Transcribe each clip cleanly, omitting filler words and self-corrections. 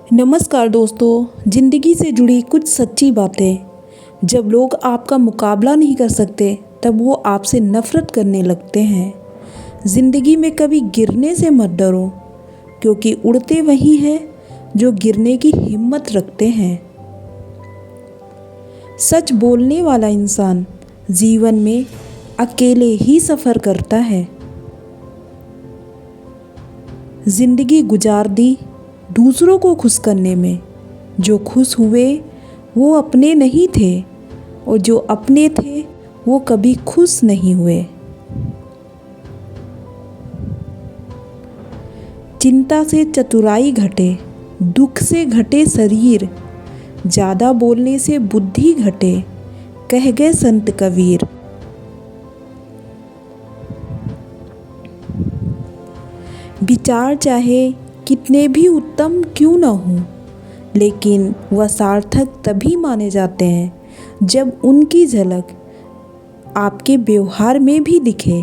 नमस्कार दोस्तों, ज़िंदगी से जुड़ी कुछ सच्ची बातें। जब लोग आपका मुकाबला नहीं कर सकते तब वो आपसे नफ़रत करने लगते हैं। ज़िंदगी में कभी गिरने से मत डरो, क्योंकि उड़ते वही हैं जो गिरने की हिम्मत रखते हैं। सच बोलने वाला इंसान जीवन में अकेले ही सफ़र करता है। ज़िंदगी गुजार दी दूसरों को खुश करने में। जो खुश हुए वो अपने नहीं थे, और जो अपने थे वो कभी खुश नहीं हुए। चिंता से चतुराई घटे, दुख से घटे शरीर, ज़्यादा बोलने से बुद्धि घटे, कह गए संत कबीर। विचार चाहे कितने भी उत्तम क्यों न हों, लेकिन वह सार्थक तभी माने जाते हैं जब उनकी झलक आपके व्यवहार में भी दिखे।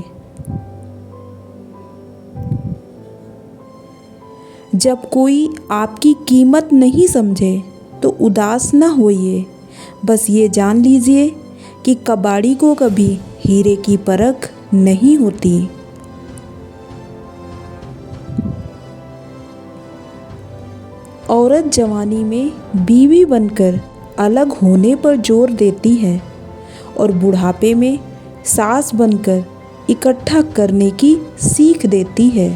जब कोई आपकी कीमत नहीं समझे तो उदास न होइए। बस ये जान लीजिए कि कबाड़ी को कभी हीरे की परख नहीं होती। औरत जवानी में बीवी बनकर अलग होने पर जोर देती है, और बुढ़ापे में सास बनकर इकट्ठा करने की सीख देती है।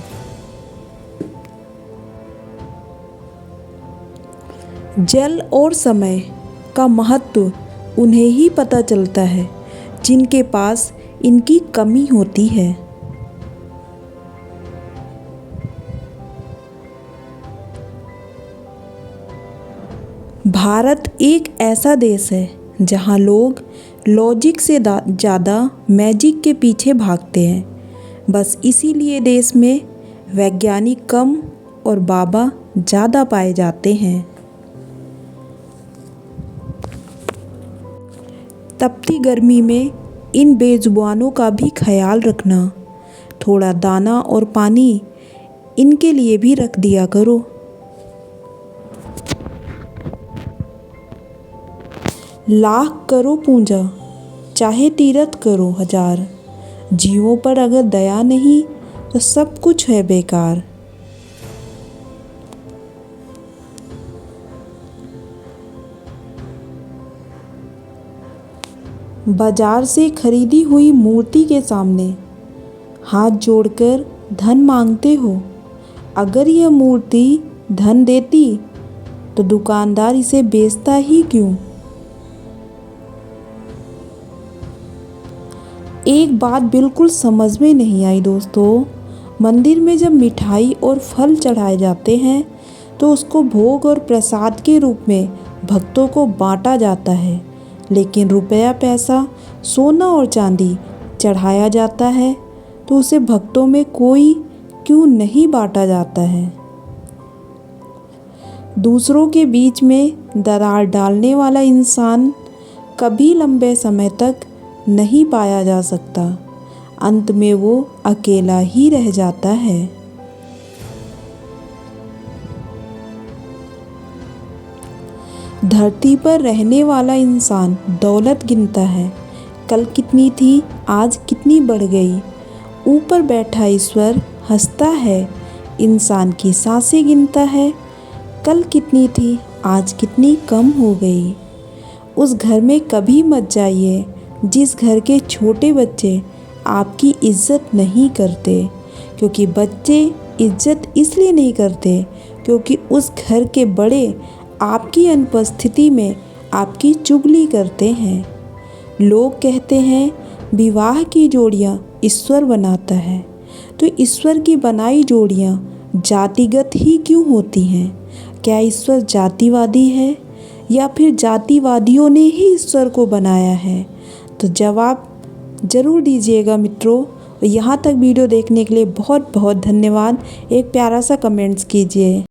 जल और समय का महत्व उन्हें ही पता चलता है जिनके पास इनकी कमी होती है। भारत एक ऐसा देश है जहाँ लोग लॉजिक से ज़्यादा मैजिक के पीछे भागते हैं। बस इसीलिए देश में वैज्ञानिक कम और बाबा ज़्यादा पाए जाते हैं। तपती गर्मी में इन बेजुबानों का भी ख्याल रखना। थोड़ा दाना और पानी इनके लिए भी रख दिया करो। लाख करो पूजा, चाहे तीरथ करो हजार, जीवों पर अगर दया नहीं तो सब कुछ है बेकार। बाजार से खरीदी हुई मूर्ति के सामने हाथ जोड़कर धन मांगते हो। अगर यह मूर्ति धन देती तो दुकानदार इसे बेचता ही क्यों। एक बात बिल्कुल समझ में नहीं आई दोस्तों, मंदिर में जब मिठाई और फल चढ़ाए जाते हैं तो उसको भोग और प्रसाद के रूप में भक्तों को बांटा जाता है, लेकिन रुपया पैसा सोना और चांदी चढ़ाया जाता है तो उसे भक्तों में कोई क्यों नहीं बांटा जाता है। दूसरों के बीच में दरार डालने वाला इंसान कभी लंबे समय तक नहीं पाया जा सकता। अंत में वो अकेला ही रह जाता है। धरती पर रहने वाला इंसान दौलत गिनता है, कल कितनी थी आज कितनी बढ़ गई। ऊपर बैठा ईश्वर हंसता है, इंसान की सांसें गिनता है, कल कितनी थी आज कितनी कम हो गई। उस घर में कभी मत जाइए जिस घर के छोटे बच्चे आपकी इज्जत नहीं करते, क्योंकि बच्चे इज्जत इसलिए नहीं करते क्योंकि उस घर के बड़े आपकी अनुपस्थिति में आपकी चुगली करते हैं। लोग कहते हैं विवाह की जोड़ियां ईश्वर बनाता है, तो ईश्वर की बनाई जोड़ियां जातिगत ही क्यों होती हैं। क्या ईश्वर जातिवादी है, या फिर जातिवादियों ने ही ईश्वर को बनाया है। तो जवाब ज़रूर दीजिएगा मित्रों। यहाँ तक वीडियो देखने के लिए बहुत बहुत धन्यवाद। एक प्यारा सा कमेंट्स कीजिए।